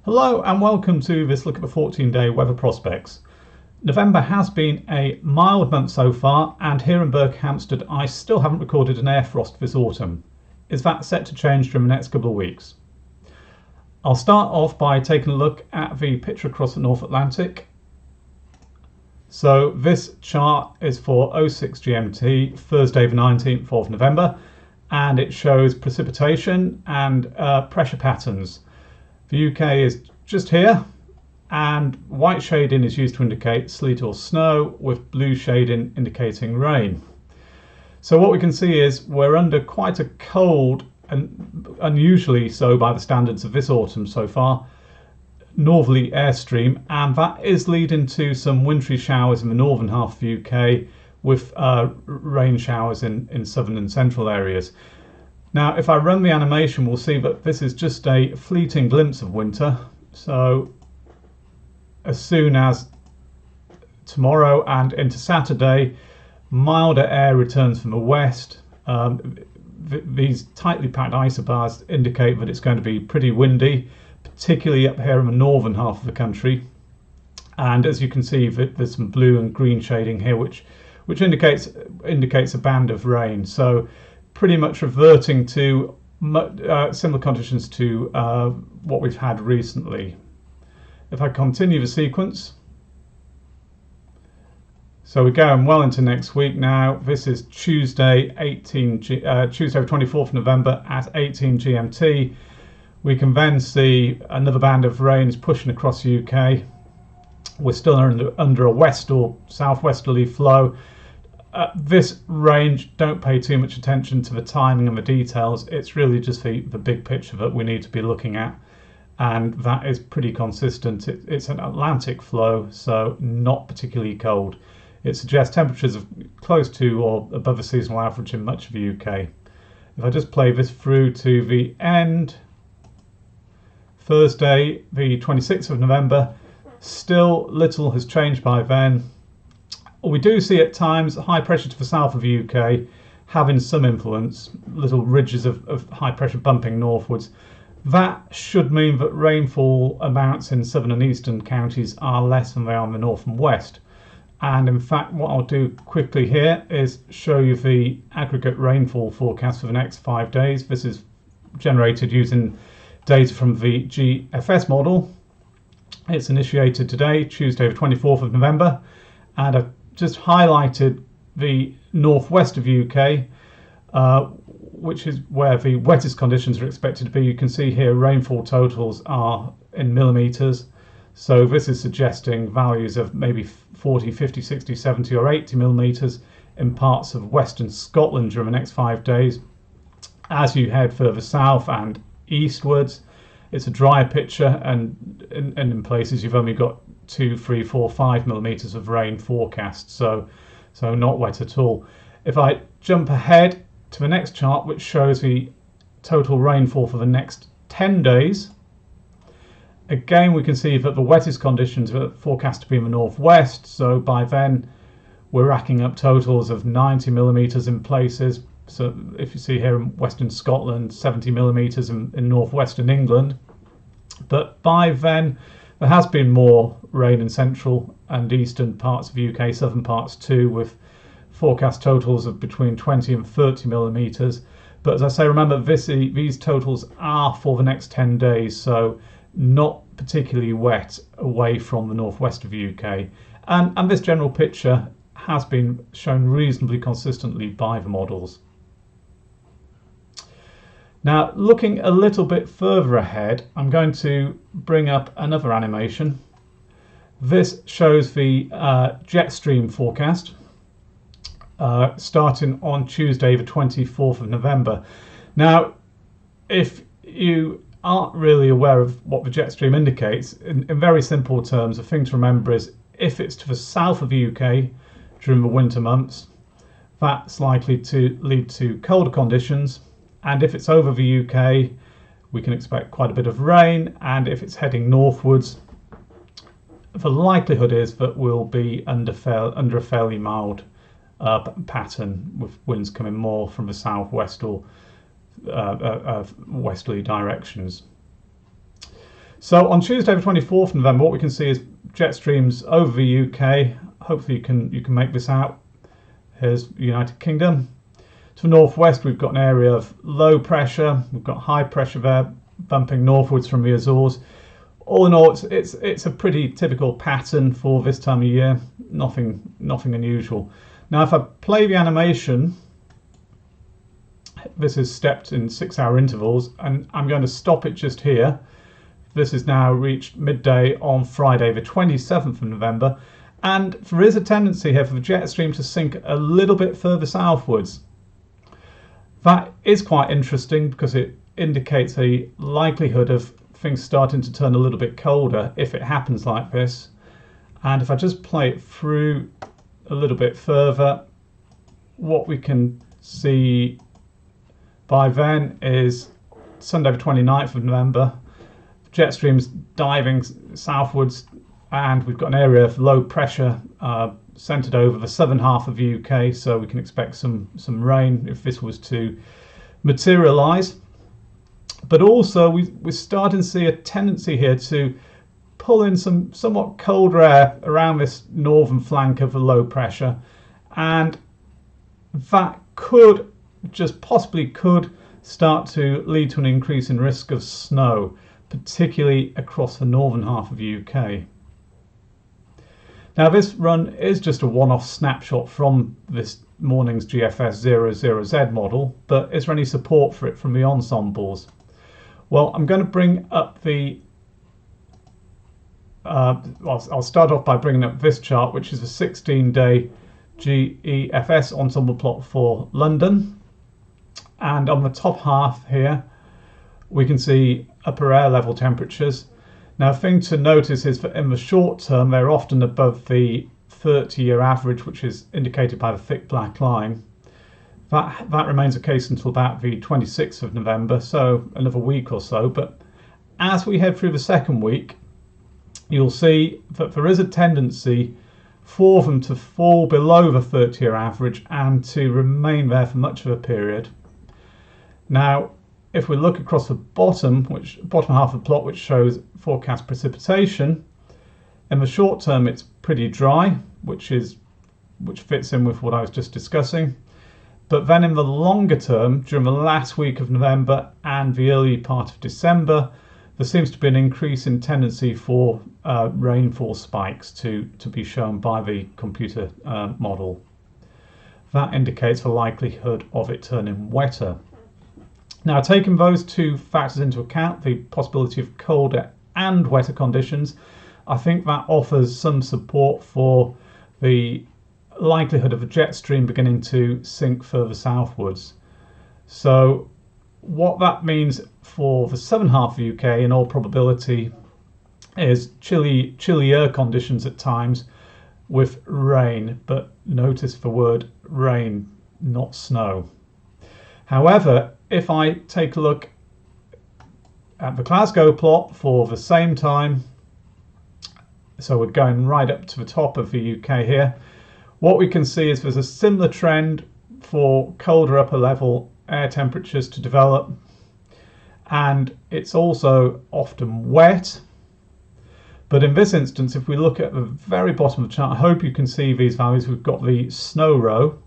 Hello and welcome to this look at the 14-day weather prospects. November has been a mild month so far, and here in Berkhamsted I still haven't recorded an air frost this autumn. Is that set to change during the next couple of weeks? I'll start off by taking a look at the picture across the North Atlantic. So this chart is for 06 GMT, Thursday the 19th of November, and it shows precipitation and pressure patterns. The UK is just here, and white shading is used to indicate sleet or snow, with blue shading indicating rain. So what we can see is we're under quite a cold, and unusually so by the standards of this autumn so far, northerly airstream, and that is leading to some wintry showers in the northern half of the UK, with rain showers in southern and central areas. Now, if I run the animation, we'll see that this is just a fleeting glimpse of winter. So as soon as tomorrow and into Saturday, milder air returns from the west. These tightly packed isobars indicate that it's going to be pretty windy, particularly up here in the northern half of the country. And as you can see, there's some blue and green shading here, which indicates a band of rain. So pretty much reverting to similar conditions to what we've had recently. If I continue the sequence, so we're going well into next week now. This is Tuesday, Tuesday the 24th of November at 18 GMT. We can then see another band of rain is pushing across the UK. We're still under a west or southwesterly flow. This range, don't pay too much attention to the timing and the details. It's really just the big picture that we need to be looking at, and that is pretty consistent. It's an Atlantic flow, so not particularly cold. It suggests temperatures of close to or above the seasonal average in much of the UK. If I just play this through to the end, Thursday the 26th of November, still little has changed by then. We do see at times high pressure to the south of the UK having some influence, little ridges of high pressure bumping northwards. That should mean that rainfall amounts in southern and eastern counties are less than they are in the north and west. And in fact, what I'll do quickly here is show you the aggregate rainfall forecast for the next 5 days. This is generated using data from the GFS model. It's initiated today, Tuesday the 24th of November, and I've just highlighted the northwest of the UK, which is where the wettest conditions are expected to be. You can see here rainfall totals are in millimetres, so this is suggesting values of maybe 40, 50, 60, 70 or 80 millimetres in parts of western Scotland during the next 5 days. As you head further south and eastwards, it's a drier picture, and in places you've only got 2, 3, 4, 5 millimetres of rain forecast, so not wet at all. If I jump ahead to the next chart, which shows the total rainfall for the next 10 days, again we can see that the wettest conditions are forecast to be in the northwest, so by then we're racking up totals of 90 millimetres in places. So if you see here in western Scotland, 70 millimetres in northwestern England. But by then there has been more rain in central and eastern parts of the UK, southern parts too, with forecast totals of between 20 and 30 millimetres. But as I say, remember these totals are for the next 10 days, so not particularly wet away from the northwest of the UK. And this general picture has been shown reasonably consistently by the models. Now, looking a little bit further ahead, I'm going to bring up another animation. This shows the jet stream forecast starting on Tuesday the 24th of November. Now, if you aren't really aware of what the jet stream indicates, in very simple terms, the thing to remember is if it's to the south of the UK during the winter months, that's likely to lead to colder conditions. And if it's over the UK, we can expect quite a bit of rain. And if it's heading northwards, the likelihood is that we'll be under a fairly mild pattern, with winds coming more from the southwest or westerly directions. So on Tuesday the 24th of November, what we can see is jet streams over the UK. Hopefully you can make this out. Here's the United Kingdom. To the northwest, we've got an area of low pressure. We've got high pressure there bumping northwards from the Azores. All in all, it's a pretty typical pattern for this time of year. Nothing unusual. Now, if I play the animation, this is stepped in 6-hour intervals, and I'm going to stop it just here. This has now reached midday on Friday, the 27th of November, and there is a tendency here for the jet stream to sink a little bit further southwards. That is quite interesting because it indicates a likelihood of things starting to turn a little bit colder if it happens like this. And if I just play it through a little bit further, what we can see by then is Sunday the 29th of November, jet streams diving southwards, and we've got an area of low pressure centered over the southern half of the UK, so we can expect some rain if this was to materialize. But also we're starting to see a tendency here to pull in some somewhat colder air around this northern flank of the low pressure, and that could start to lead to an increase in risk of snow, particularly across the northern half of the UK. Now, this run is just a one-off snapshot from this morning's GFS 00Z model, but is there any support for it from the ensembles? Well, I'm going to bring up the I'll start off by bringing up this chart, which is a 16-day GEFS ensemble plot for London. And on the top half here, we can see upper air level temperatures. Now, a thing to notice is that in the short term, they're often above the 30-year average, which is indicated by the thick black line. That remains the case until about the 26th of November, so another week or so. But as we head through the second week, you'll see that there is a tendency for them to fall below the 30-year average and to remain there for much of a period. Now, if we look across the bottom half of the plot, which shows forecast precipitation, in the short term it's pretty dry, which fits in with what I was just discussing. But then in the longer term, during the last week of November and the early part of December, there seems to be an increase in tendency for rainfall spikes to be shown by the computer model. That indicates the likelihood of it turning wetter. Now, taking those two factors into account, the possibility of colder and wetter conditions, I think that offers some support for the likelihood of a jet stream beginning to sink further southwards. So what that means for the southern half of the UK, in all probability, is chillier conditions at times with rain, but notice the word rain, not snow. However, if I take a look at the Glasgow plot for the same time, so we're going right up to the top of the UK here, what we can see is there's a similar trend for colder upper level air temperatures to develop, and it's also often wet. But in this instance, if we look at the very bottom of the chart, I hope you can see these values. We've got the snow row.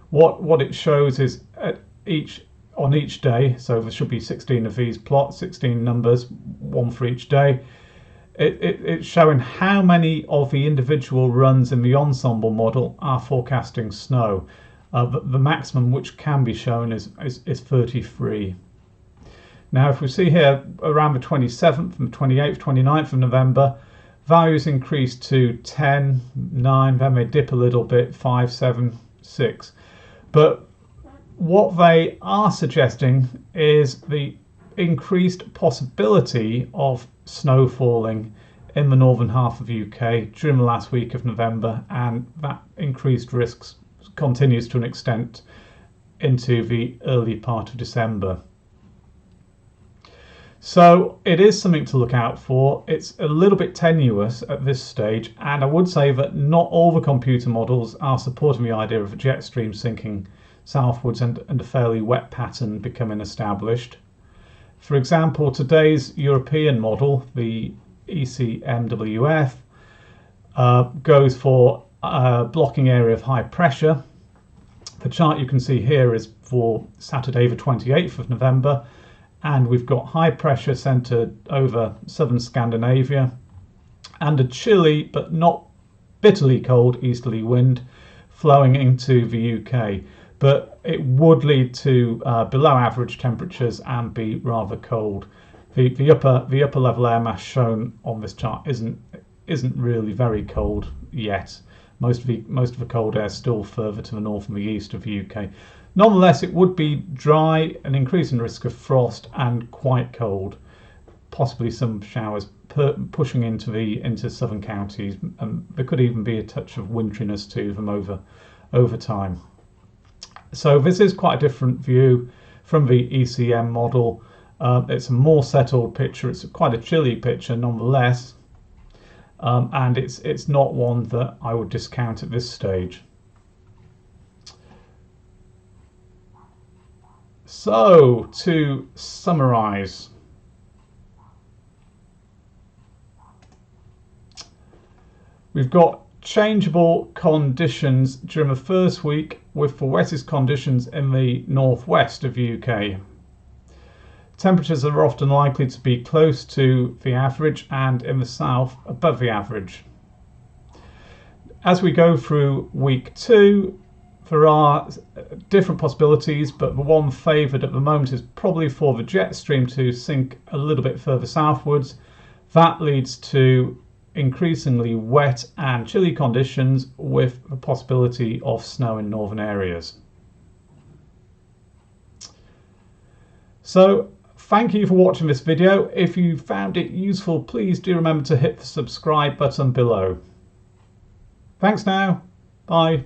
What it shows is on each day, so there should be 16 of these plots, 16 numbers, one for each day. It's showing how many of the individual runs in the ensemble model are forecasting snow. The maximum which can be shown is 33. Now, if we see here around the 27th and 28th, 29th of November, values increase to 10, 9, then they dip a little bit, 5, 7, 6. But what they are suggesting is the increased possibility of snow falling in the northern half of the UK during the last week of November, and that increased risks continues to an extent into the early part of December. So it is something to look out for. It's a little bit tenuous at this stage, and I would say that not all the computer models are supporting the idea of a jet stream sinking southwards and a fairly wet pattern becoming established. For example, today's European model, the ECMWF, goes for a blocking area of high pressure. The chart you can see here is for Saturday the 28th of November, and we've got high pressure centred over southern Scandinavia and a chilly but not bitterly cold easterly wind flowing into the UK, but it would lead to below average temperatures and be rather cold. The upper level air mass shown on this chart isn't really very cold yet. Most of the cold air is still further to the north and the east of the UK. Nonetheless, it would be dry, an increasing risk of frost, and quite cold. Possibly some showers pushing into southern counties, and there could even be a touch of winteriness to them over time. So this is quite a different view from the ECM model. It's a more settled picture. It's quite a chilly picture nonetheless, and it's not one that I would discount at this stage. So to summarize, we've got changeable conditions during the first week, with the wettest conditions in the northwest of the UK. Temperatures are often likely to be close to the average, and in the south above the average. As we go through week 2, there are different possibilities, but the one favoured at the moment is probably for the jet stream to sink a little bit further southwards. That leads to increasingly wet and chilly conditions, with the possibility of snow in northern areas. So thank you for watching this video. If you found it useful, please do remember to hit the subscribe button below. Thanks now. Bye.